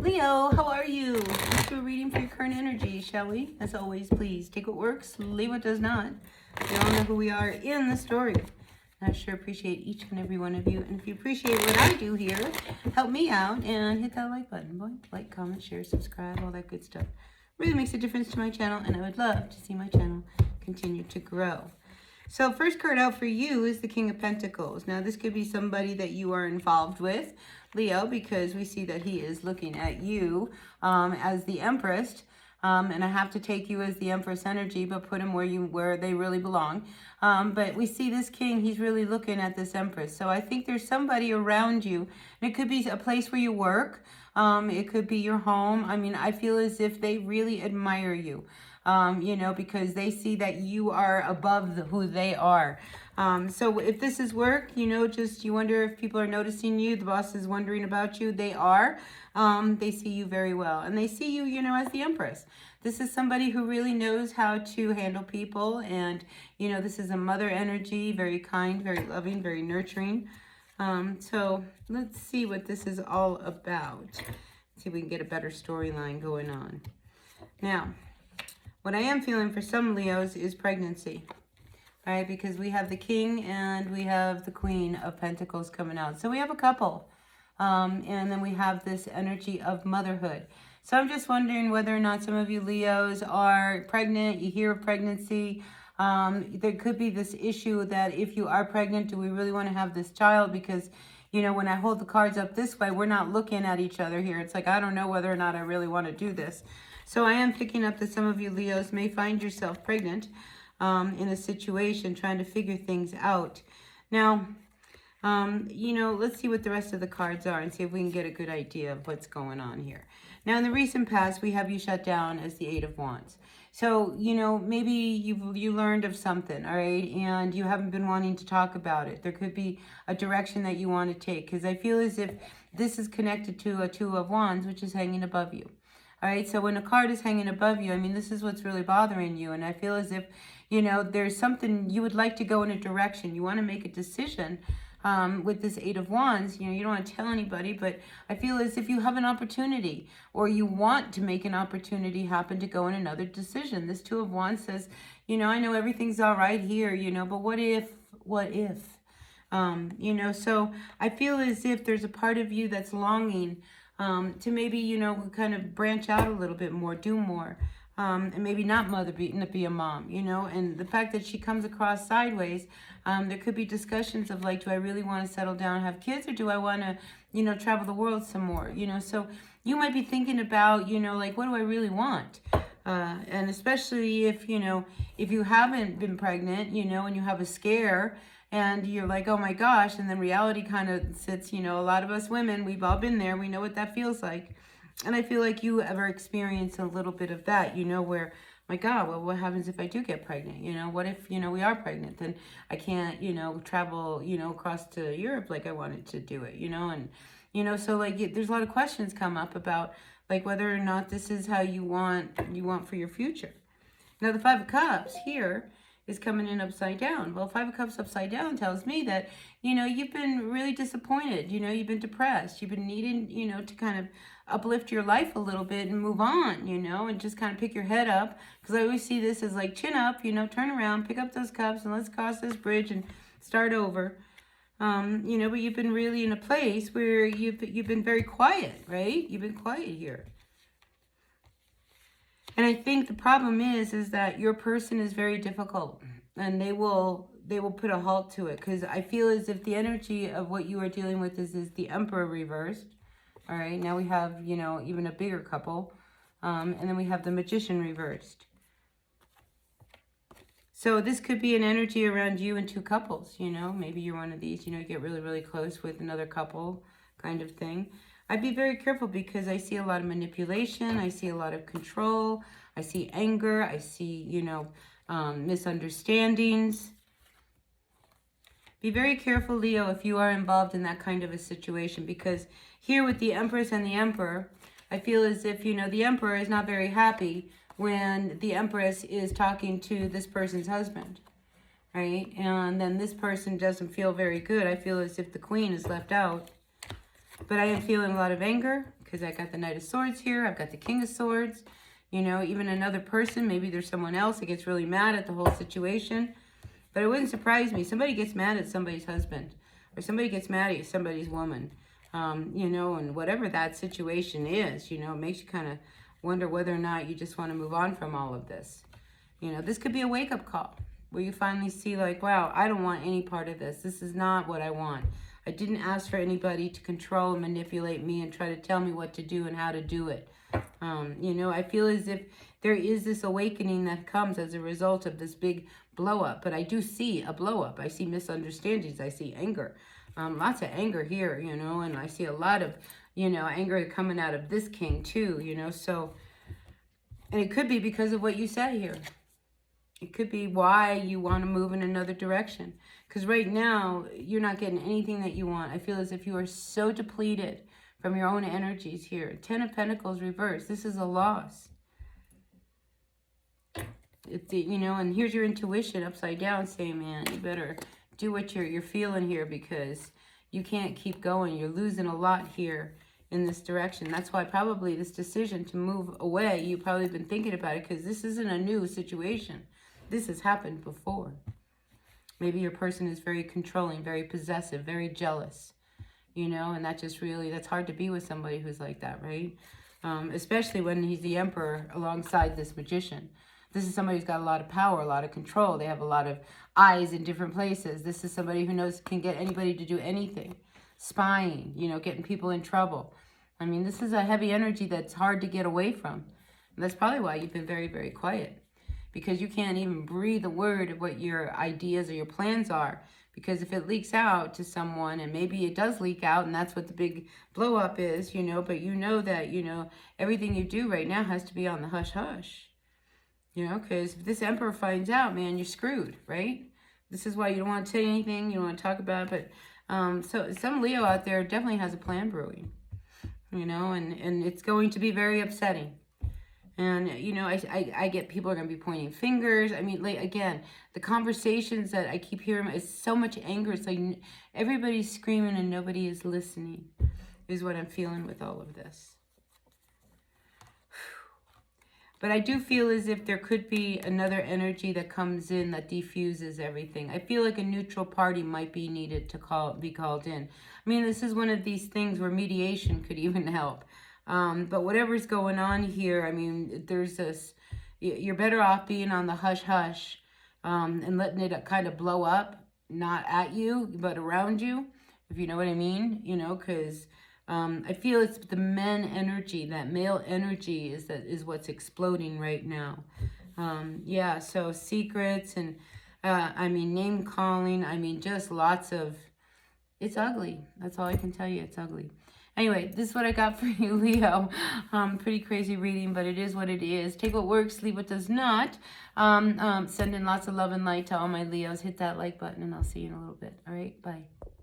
Leo, how are you? Let's do a reading for your current energy, shall we? As always, please take what works, leave what does not. We all know who we are in the story. I sure appreciate each and every one of you. And if you appreciate what I do here, help me out and hit that like button, boy. Like, comment, share, subscribe, all that good stuff. Really makes a difference to my channel, and I would love to see my channel continue to grow. So first card out for you is the King of Pentacles. Now this could be somebody that you are involved with, Leo, because we see that he is looking at you as the Empress. And I have to take you as the Empress energy, but put him where they really belong. But we see this king, he's really looking at this Empress. So I think there's somebody around you, and it could be a place where you work. It could be your home. I mean, I feel as if they really admire you. You know, because they see that you are above who they are. So if this is work, you know, just you wonder if people are noticing you. The boss is wondering about you. They are. They see you very well. And they see you, you know, as the Empress. This is somebody who really knows how to handle people. And, you know, this is a mother energy, very kind, very loving, very nurturing. So let's see what this is all about. See if we can get a better storyline going on. Now, what I am feeling for some Leos is pregnancy, right? Because we have the King and we have the Queen of Pentacles coming out. So we have a couple. And then we have this energy of motherhood. So I'm just wondering whether or not some of you Leos are pregnant. You hear of pregnancy. There could be this issue that if you are pregnant, do we really want to have this child? Because, you know, when I hold the cards up this way, we're not looking at each other here. It's like, I don't know whether or not I really want to do this. So I am picking up that some of you Leos may find yourself pregnant in a situation, trying to figure things out. Now, you know, let's see what the rest of the cards are and see if we can get a good idea of what's going on here. Now, in the recent past, we have you shut down as the Eight of Wands. So, you know, maybe you learned of something, all right, and you haven't been wanting to talk about it. There could be a direction that you want to take, because I feel as if this is connected to a Two of Wands, which is hanging above you. All right, so when a card is hanging above you, I mean, this is what's really bothering you. And I feel as if, you know, there's something you would like to go in a direction. You want to make a decision with this Eight of Wands. You know, you don't want to tell anybody, but I feel as if you have an opportunity or you want to make an opportunity happen to go in another decision. This Two of Wands says, you know, I know everything's all right here, you know, but what if? You know, so I feel as if there's a part of you that's longing to maybe, you know, kind of branch out a little bit more, do more, and maybe not be a mom, you know, and the fact that she comes across sideways, there could be discussions of like, do I really want to settle down and have kids, or do I want to, you know, travel the world some more, you know, so you might be thinking about, you know, like, what do I really want? And especially if, you know, if you haven't been pregnant, you know, and you have a scare, and you're like, oh my gosh, and then reality kind of sits, you know, a lot of us women, we've all been there, we know what that feels like. And I feel like you ever experience a little bit of that, you know, where, my God, well, what happens if I do get pregnant? You know, what if, you know, we are pregnant? Then I can't, you know, travel, you know, across to Europe like I wanted to do it, you know, and, you know, so like there's a lot of questions come up about like whether or not this is how you want for your future. Now, the Five of Cups here is coming in upside down. Well, Five of Cups upside down tells me that, you know, you've been really disappointed. You know, you've been depressed. You've been needing, you know, to kind of uplift your life a little bit and move on, you know, and just kind of pick your head up. Because I always see this as like chin up, you know, turn around, pick up those cups, and let's cross this bridge and start over. You know, but you've been really in a place where you've been very quiet, right? You've been quiet here. And I think the problem is that your person is very difficult, and they will put a halt to it, because I feel as if the energy of what you are dealing with is the Emperor reversed. All right, now we have, you know, even a bigger couple, and then we have the Magician reversed. So this could be an energy around you and two couples, you know, maybe you're one of these, you know, you get really, really close with another couple kind of thing. I'd be very careful, because I see a lot of manipulation. I see a lot of control. I see anger. I see, you know, misunderstandings. Be very careful, Leo, if you are involved in that kind of a situation, because here with the Empress and the Emperor, I feel as if, you know, the Emperor is not very happy when the Empress is talking to this person's husband, right? And then this person doesn't feel very good. I feel as if the Queen is left out. But I am feeling a lot of anger, because I got the Knight of Swords here. I've got the King of Swords. You know, even another person, maybe there's someone else that gets really mad at the whole situation. But it wouldn't surprise me. Somebody gets mad at somebody's husband, or somebody gets mad at somebody's woman. You know, and whatever that situation is, you know, it makes you kind of wonder whether or not you just want to move on from all of this. You know, this could be a wake-up call where you finally see like, wow, I don't want any part of this. This is not what I want. I didn't ask for anybody to control and manipulate me and try to tell me what to do and how to do it. You know, I feel as if there is this awakening that comes as a result of this big blow up. But I do see a blow up. I see misunderstandings. I see anger. Lots of anger here, you know, and I see a lot of, you know, anger coming out of this king too, you know. So, and it could be because of what you said here. It could be why you want to move in another direction. Because right now, you're not getting anything that you want. I feel as if you are so depleted from your own energies here. 10 of Pentacles reversed. This is a loss. You know, and here's your intuition upside down saying, man, you better do what you're feeling here, because you can't keep going. You're losing a lot here in this direction. That's why probably this decision to move away, you've probably been thinking about it, because this isn't a new situation. This has happened before. Maybe your person is very controlling, very possessive, very jealous, you know, and that just really, that's hard to be with somebody who's like that, right? Especially when he's the Emperor alongside this Magician. This is somebody who's got a lot of power, a lot of control. They have a lot of eyes in different places. This is somebody who knows, can get anybody to do anything. Spying, you know, getting people in trouble. I mean, this is a heavy energy that's hard to get away from. And that's probably why you've been very, very quiet. Because you can't even breathe a word of what your ideas or your plans are. Because if it leaks out to someone, and maybe it does leak out, and that's what the big blow up is, you know, but you know that, you know, everything you do right now has to be on the hush-hush. You know, because if this Emperor finds out, man, you're screwed, right? This is why you don't want to say anything, you don't want to talk about it. But so some Leo out there definitely has a plan brewing, you know, and it's going to be very upsetting. And, you know, I get people are going to be pointing fingers. I mean, like, again, the conversations that I keep hearing is so much anger. It's like everybody's screaming and nobody is listening is what I'm feeling with all of this. But I do feel as if there could be another energy that comes in that diffuses everything. I feel like a neutral party might be needed to be called in. I mean, this is one of these things where mediation could even help. But whatever's going on here, I mean, there's this, you're better off being on the hush-hush and letting it kind of blow up, not at you, but around you, if you know what I mean, you know, because I feel it's the men energy, that male energy is what's exploding right now. Yeah, so secrets and, I mean, name calling, I mean, just lots of, it's ugly. That's all I can tell you, it's ugly. Anyway, this is what I got for you, Leo. Pretty crazy reading, but it is what it is. Take what works, leave what does not. Send in lots of love and light to all my Leos. Hit that like button, and I'll see you in a little bit. All right, bye.